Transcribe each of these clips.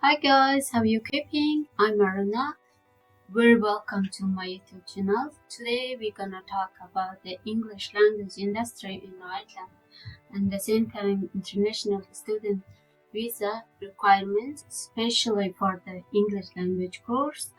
Hi guys, how are you keeping? I'm Marina. Very welcome to my YouTube channel. Today we're gonna talk about the English language industry in Ireland and the same time international student visa requirements, especially for the English language course.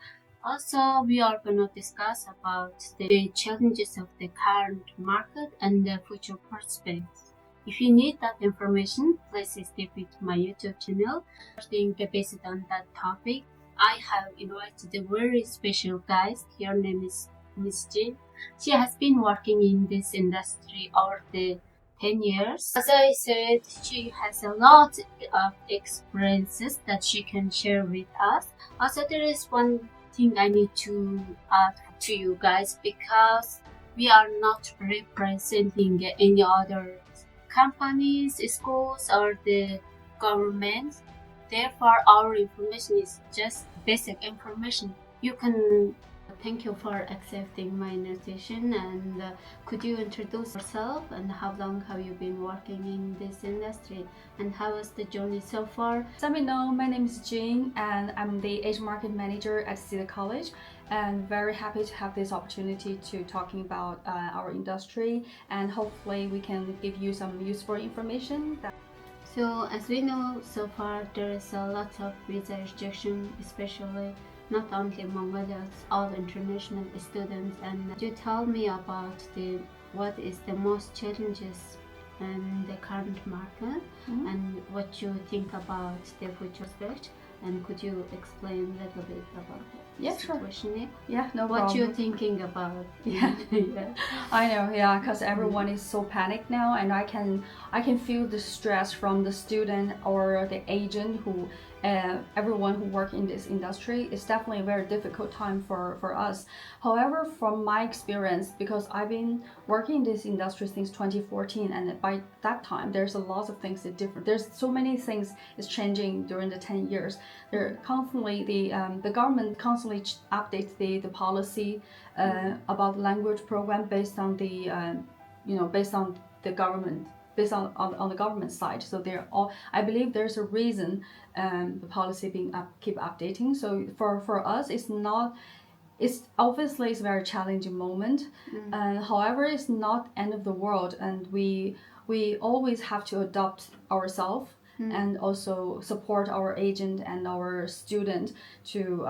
Also, we are gonna discuss about the challenges of the current market and the future prospects. If you need that information, please stick with my YouTube channel. I think based on that topic, I have invited a very special guest. Her name is Miss Jean. She has been working in this industry over the 10 years. As I said, she has a lot of experiences that she can share with us. Also, there is one thing I need to add to you guys because we are not representing any other companies, schools, or the government. Therefore, our information is just basic information. You can thank you for accepting my invitation and could you introduce yourself and how long have you been working in this industry and how was the journey so far? Let me know, my name is Jean and I'm the Asian Market Manager at City College and very happy to have this opportunity to talking about our industry and hopefully we can give you some useful information. So as we know, so far there is a lot of visa rejection, especially not only among Mongolians, all international students. And could you tell me about what is the most challenges in the current market and what you think about the future prospect? And could you explain a little bit about it? Yeah, sure. Yeah, no what problem. you're thinking about? Yeah, I know. Yeah, because everyone is so panicked now, and I can feel the stress from the student or the agent who. Everyone who work in this industry, it's definitely a very difficult time for us. However, from my experience, because I've been working in this industry since 2014, and by that time, there's a lot of things that different. There's so many things is changing during the 10 years. They're constantly the government constantly updates the policy about language program based on the based on the government. Based on the government side, so they're all. I believe there's a reason the policy being keep updating. So for us, it's not. It's obviously it's a very challenging moment. However, it's not end of the world, and we always have to adopt ourselves and also support our agent and our student to.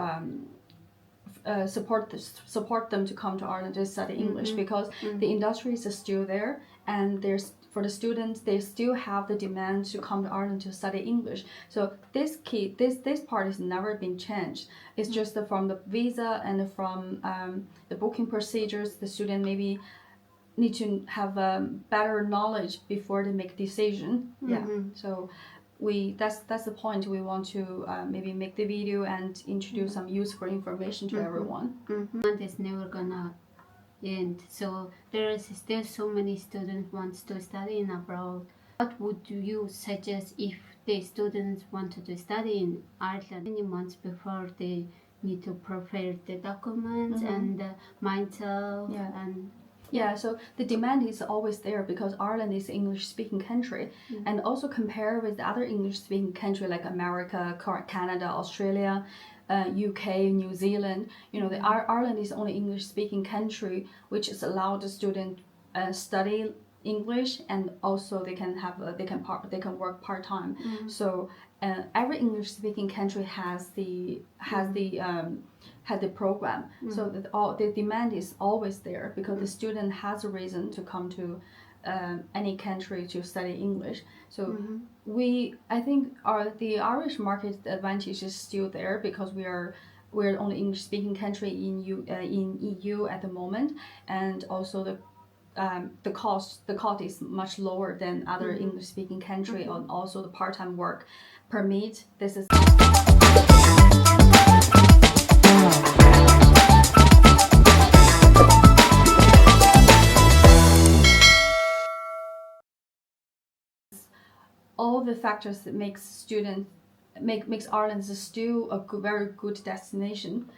Support them to come to Ireland to study English because the industry is still there and there's for the students they still have the demand to come to Ireland to study English. So this part has never been changed. It's just from the visa and from the booking procedures. The student maybe need to have better knowledge before they make a decision. So that's the point. We want to maybe make the video and introduce some useful information to everyone. And it's never gonna end. So there is still so many students wants to study in abroad. What would you suggest if the students wanted to study in Ireland many months before they need to prepare the documents and myself and yeah, so the demand is always there because Ireland is an English-speaking country, and also compare with other English-speaking countries like America, Canada, Australia, UK, New Zealand. Ireland is the only English-speaking country which is allowed the student study English, and also they can have they can work part-time. So every English-speaking country has the program, so that all the demand is always there because the student has a reason to come to any country to study English. So I think the Irish market advantage is still there because we're the only English-speaking country in EU at the moment, and also the cost is much lower than other English-speaking country, and also the part-time work permit. This is all the factors that makes Ireland still a very good destination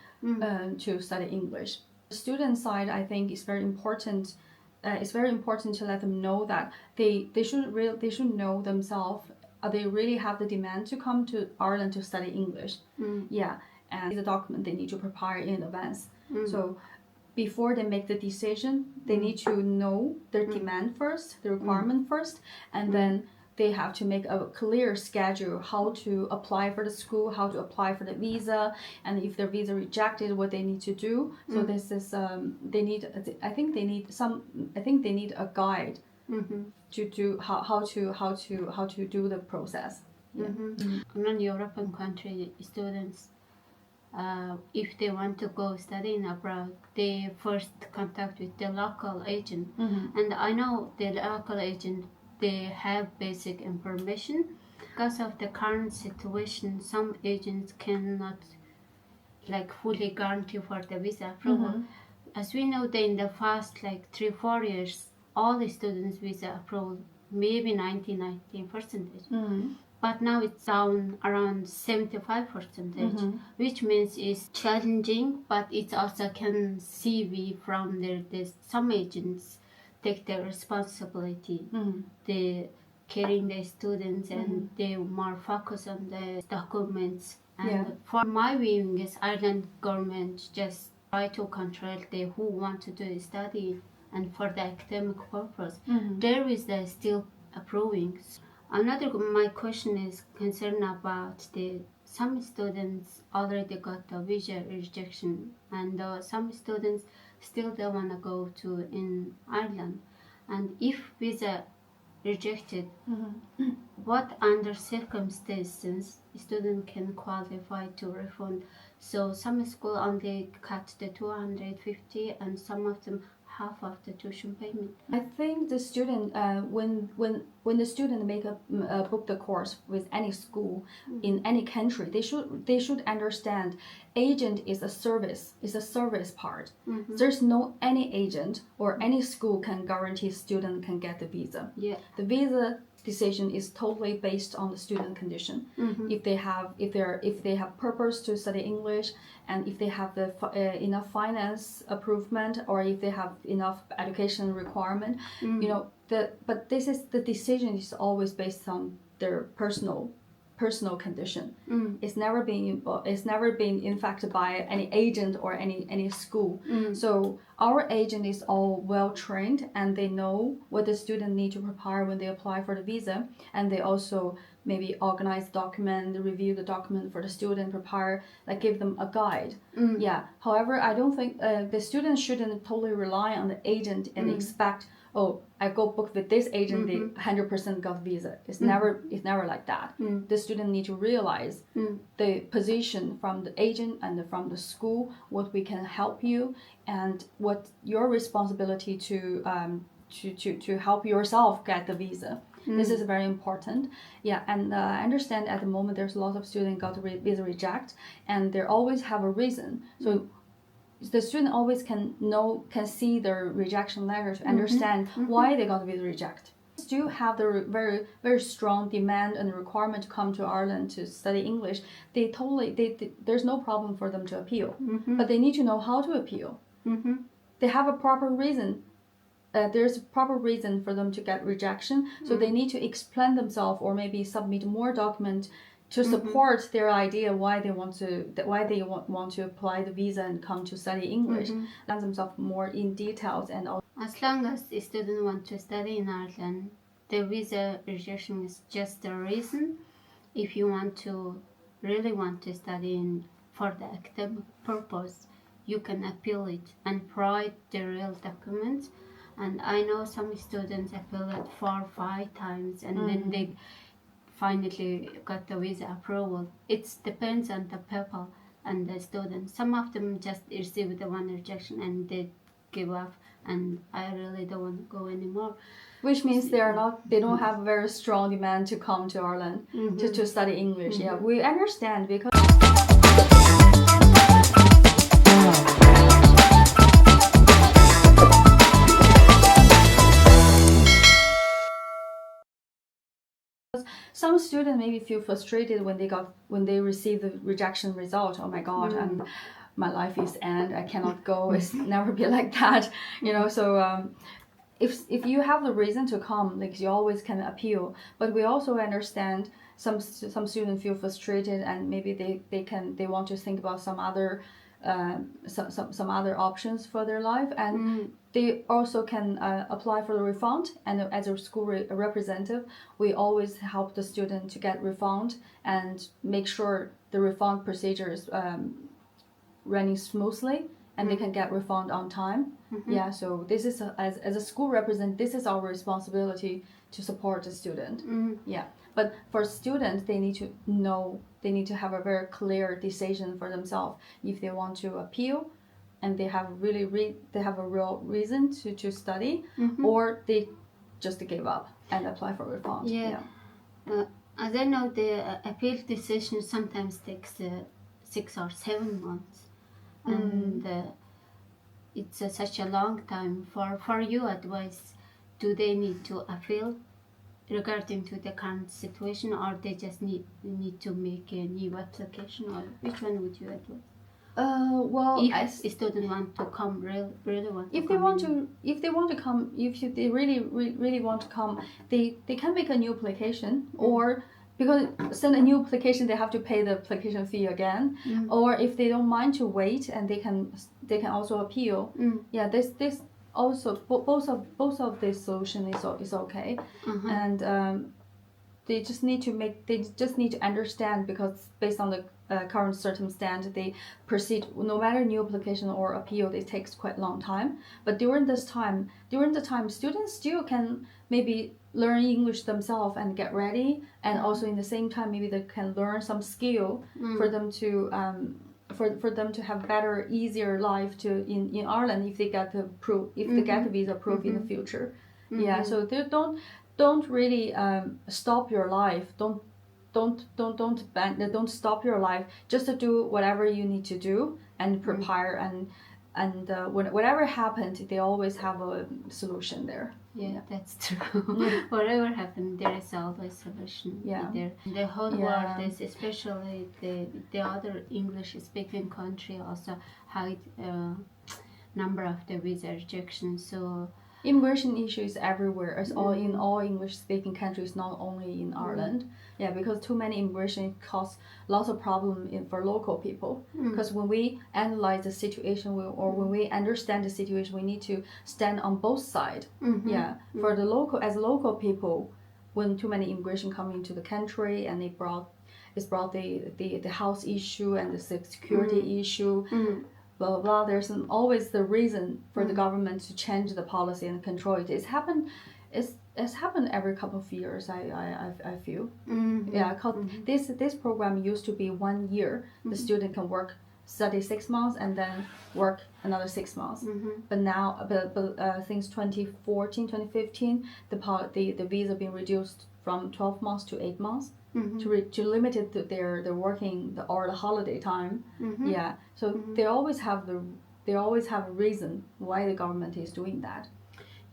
to study English. The student side, I think, is very important. It's very important to let them know that they should know themselves they really have the demand to come to Ireland to study English. Yeah, and the document they need to prepare in advance. So before they make the decision, they need to know their demand first, the requirement first, and then they have to make a clear schedule how to apply for the school, how to apply for the visa, and if their visa rejected, what they need to do. So this is they need. I think they need a guide to do how to do the process. Yeah. Non-European country students, if they want to go studying abroad, they first contact with the local agent. And I know the local agent, they have basic information. Because of the current situation, some agents cannot like fully guarantee for the visa approval. As we know, that in the past like 3-4 years, all the students visa approval maybe 90% but now it's down around 75%, which means it's challenging, but it also can see from some agents take the responsibility, they carrying the students and they more focus on the documents. And for my viewing is Ireland government just try to control the who want to do study and for the academic purpose. There is the still approving. My question is concerned about some students already got the visa rejection, and some students still don't want to go to in Ireland. And if visa rejected, what under circumstances student can qualify to refund? So some school only cut the 250, and some of them half of the tuition payment. I think the student, when the student make book the course with any school in any country, they should understand, agent is a service part. There's no any agent or any school can guarantee student can get the visa. The visa decision is totally based on the student condition. If they have purpose to study English, and if they have the enough finance improvement, or if they have enough education requirement, but the decision is always based on their personal condition. It's never been impacted by any agent or any school. So our agent is all well trained, and they know what the student need to prepare when they apply for the visa, and they also maybe organize document, review the document for the student, prepare, like give them a guide. However, I don't think the student shouldn't totally rely on the agent and expect, oh, I go book with this agent, they 100% got visa. It's never like that. The student need to realize the position from the agent and from the school, what we can help you, and what your responsibility to help yourself get the visa. This is very important. And I understand at the moment there's a lot of students got visa reject, and they always have a reason. So the student always can see their rejection letter to understand why they got visa reject. Still have the very very strong demand and requirement to come to Ireland to study English. There's no problem for them to appeal, but they need to know how to appeal. They have a proper reason. There's a proper reason for them to get rejection, so they need to explain themselves or maybe submit more documents to support their idea why they want to apply the visa and come to study English. Learn themselves more in details, and also, as long as the student want to study in Ireland, the visa rejection is just the reason. If you really want to study for the academic purpose, you can appeal it and provide the real documents. And I know some students appeal it 4 or 5 times, and then they finally got the visa approval. It depends on the people and the students. Some of them just receive the one rejection and they give up, and I really don't want to go anymore. Which means they don't have a very strong demand to come to Ireland to study English. Yeah, we understand, because some students maybe feel frustrated when they receive the rejection result. Oh my God, and my life is end. I cannot go. It's never be like that, So if you have the reason to come, like you always can appeal. But we also understand some students feel frustrated and maybe they want to think about some other some other options for their life, and they also can apply for the refund. And as a school representative, we always help the student to get refund and make sure the refund procedure is running smoothly and they can get refund on time. Yeah, so this is as a school representative, this is our responsibility to support the student. Yeah, but for students, they need to know, they need to have a very clear decision for themselves if they want to appeal and they have they have a real reason to study, or they just give up and apply for refund. Yeah. As I know, the appeal decision sometimes takes 6 or 7 months, and it's such a long time. For you advice, do they need to appeal regarding to the current situation, or they just need to make a new application, or which one would you advise? Well, if a student want to come, really want to if come they want to, if they want to come, if they really want to come, they can make a new application, or because send a new application, they have to pay the application fee again, or if they don't mind to wait, and they can also appeal. Yeah, this also both of this solution is okay, and they just need to understand, because based on the current circumstance, they proceed no matter new application or appeal, it takes quite a long time. But during the time, students still can maybe learn English themselves and get ready, and also in the same time maybe they can learn some skill for them to for them to have better, easier life in Ireland if they get the visa approved in the future. Yeah, so they don't really stop your life. Don't stop your life. Just to do whatever you need to do and prepare, and whatever happened, they always have a solution there. Yeah, that's true. Whatever happened, there is always solution. Yeah. There. The whole world is, especially the other English-speaking country, also high number of the visa rejections. So immigration issues everywhere. It's all in all English-speaking countries, not only in Ireland. Yeah, because too many immigration cause lots of problem for local people. Because when we analyze the situation, or when we understand the situation, we need to stand on both sides. Yeah, for the local people, when too many immigration come into the country and it's brought the house issue and the security issue. Blah blah blah. There's always the reason for the government to change the policy and control it. It's happened every couple of years. I feel. Yeah, cause this program used to be 1 year. The student can study 6 months and then work another 6 months. But now, since 2014, 2015, the visa been reduced from 12 months to 8 months. To limit it to their working or the holiday time. Yeah, so they always have a reason why the government is doing that.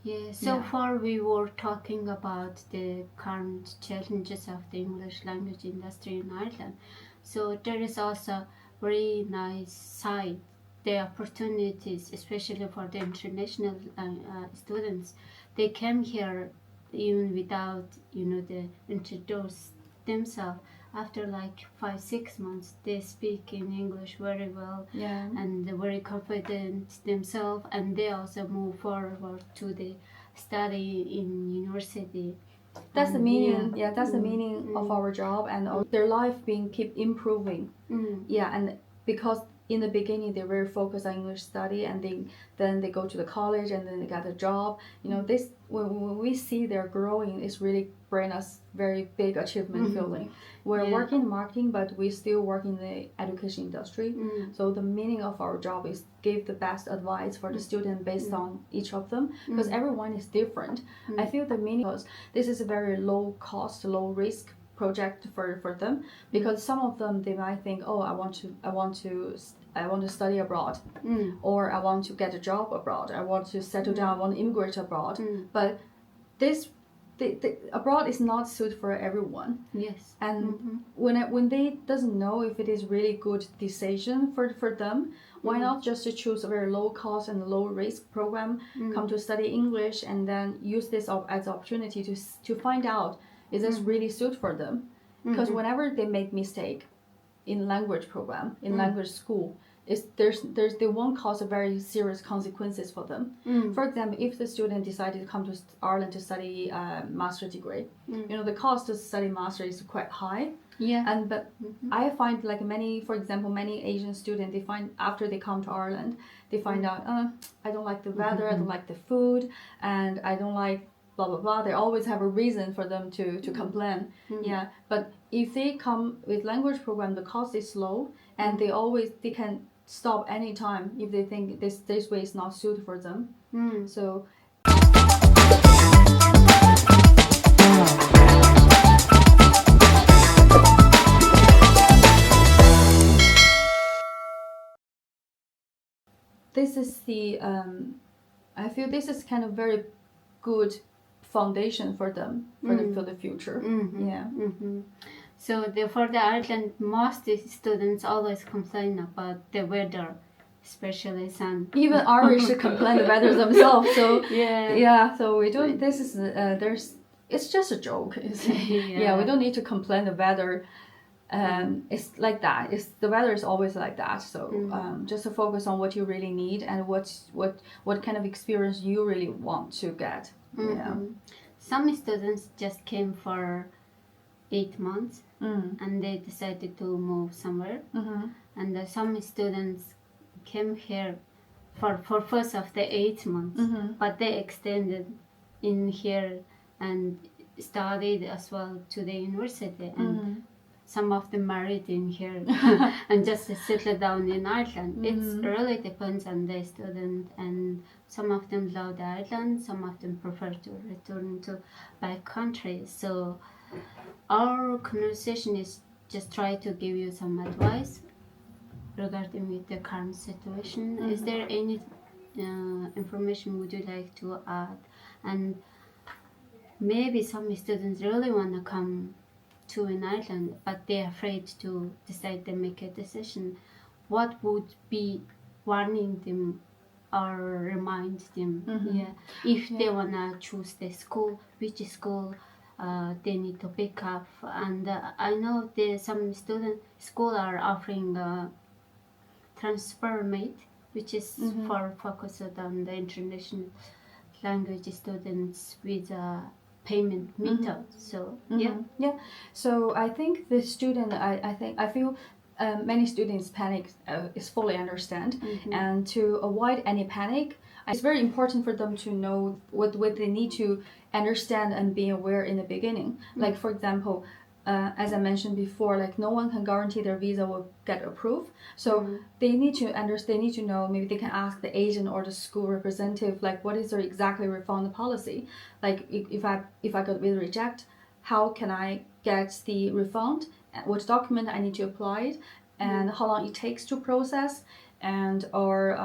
Yeah, so far we were talking about the current challenges of the English language industry in Ireland. So there is also very nice side, the opportunities, especially for the international students. They came here even without the introduce themselves. After like 5-6 months, they speak in English very well, and they're very confident themselves, and they also move forward to the study in university. That's the meaning. Yeah, that's the meaning of our job, and their life keep improving. Yeah, and because in the beginning they're very focused on English study, and then they go to the college, and then they get a job. This when we see they're growing, it's really bring us very big achievement feeling. We're working in marketing, but we still work in the education industry. So the meaning of our job is give the best advice for the student based on each of them, because everyone is different. I feel the meaning, because this is a very low cost, low risk project for them, because some of them, they might think, oh, I want to study abroad, or I want to get a job abroad, I want to settle down, I want to immigrate abroad. But abroad is not suited for everyone. Yes. And when they doesn't know if it is really good decision for them, why not just to choose a very low cost and low risk program, come to study English, and then use this as opportunity to find out is this really suit for them? Because whenever they make mistake in language program, in language school, they won't cause a very serious consequences for them. For example, if the student decided to come to Ireland to study master degree, the cost to study master is quite high. Yeah. But I find like many Asian students, they find after they come to Ireland, they find out, I don't like the weather, I don't like the food, and I don't like blah blah blah. They always have a reason for them to complain. Yeah. But if they come with language program, the cost is low, and they can stop anytime if they think this way is not suited for them. So this is the I feel this is kind of very good foundation for them for the future. Yeah. So for the Ireland, most students always complain about the weather, especially sun. Even Irish complain the weather themselves. So yeah. So we don't. This is it's just a joke. Yeah. We don't need to complain the weather. It's like that. The weather is always like that. So just to focus on what you really need and what kind of experience you really want to get. Yeah. Some students just came for 8 months and they decided to move somewhere. And some students came here for first of the 8 months, but they extended in here and studied as well to the university. And some of them married in here and just settled down in Ireland. It really depends on the student, and some of them love the Ireland, some of them prefer to return to back countries. So our conversation is just try to give you some advice regarding with the current situation. Is there any information would you like to add? And maybe some students really want to come to in Ireland, but they're afraid to decide to make a decision. What would be warning them or remind them? If they wanna choose the school, which school they need to pick up? And I know some school are offering transfer mate, which is for focused on the international language students with payment method. So So I think the student, I feel many students panic is fully understand, and to avoid any panic, it's very important for them to know what they need to understand and be aware in the beginning. Like for example, as I mentioned before, like no one can guarantee their visa will get approved. So they need to understand. They need to know. Maybe they can ask the agent or the school representative, like what is their exactly refund policy. Like if I got visa reject, how can I get the refund? What document I need to apply it, and how long it takes to process, and or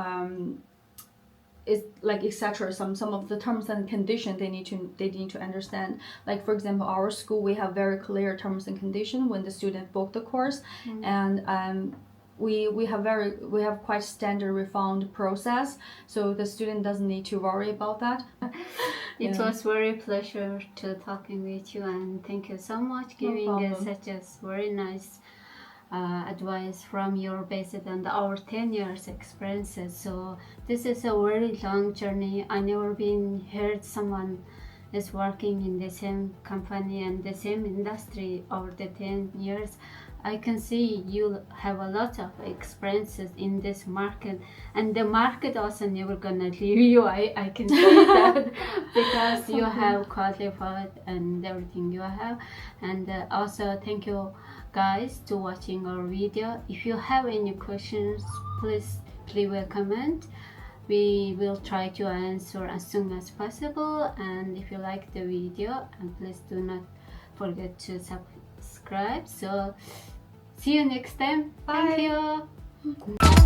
is like etc. Some of the terms and conditions they need to understand. Like for example, our school, we have very clear terms and conditions when the student book the course, and we have quite standard refund process, so the student doesn't need to worry about that. It was very pleasure to talking with you, and thank you so much giving such a very nice advice from your based on our 10 years experiences. So this is a very long journey. I never been heard someone is working in the same company and the same industry over the 10 years. I can see you have a lot of experiences in this market, and the market also never gonna leave you. I can see that because you have qualified and everything you have. And also thank you guys to watching our video. If you have any questions, please leave a comment. We will try to answer as soon as possible. And if you like the video, and please do not forget to subscribe. So see you next time. Bye. Thank you.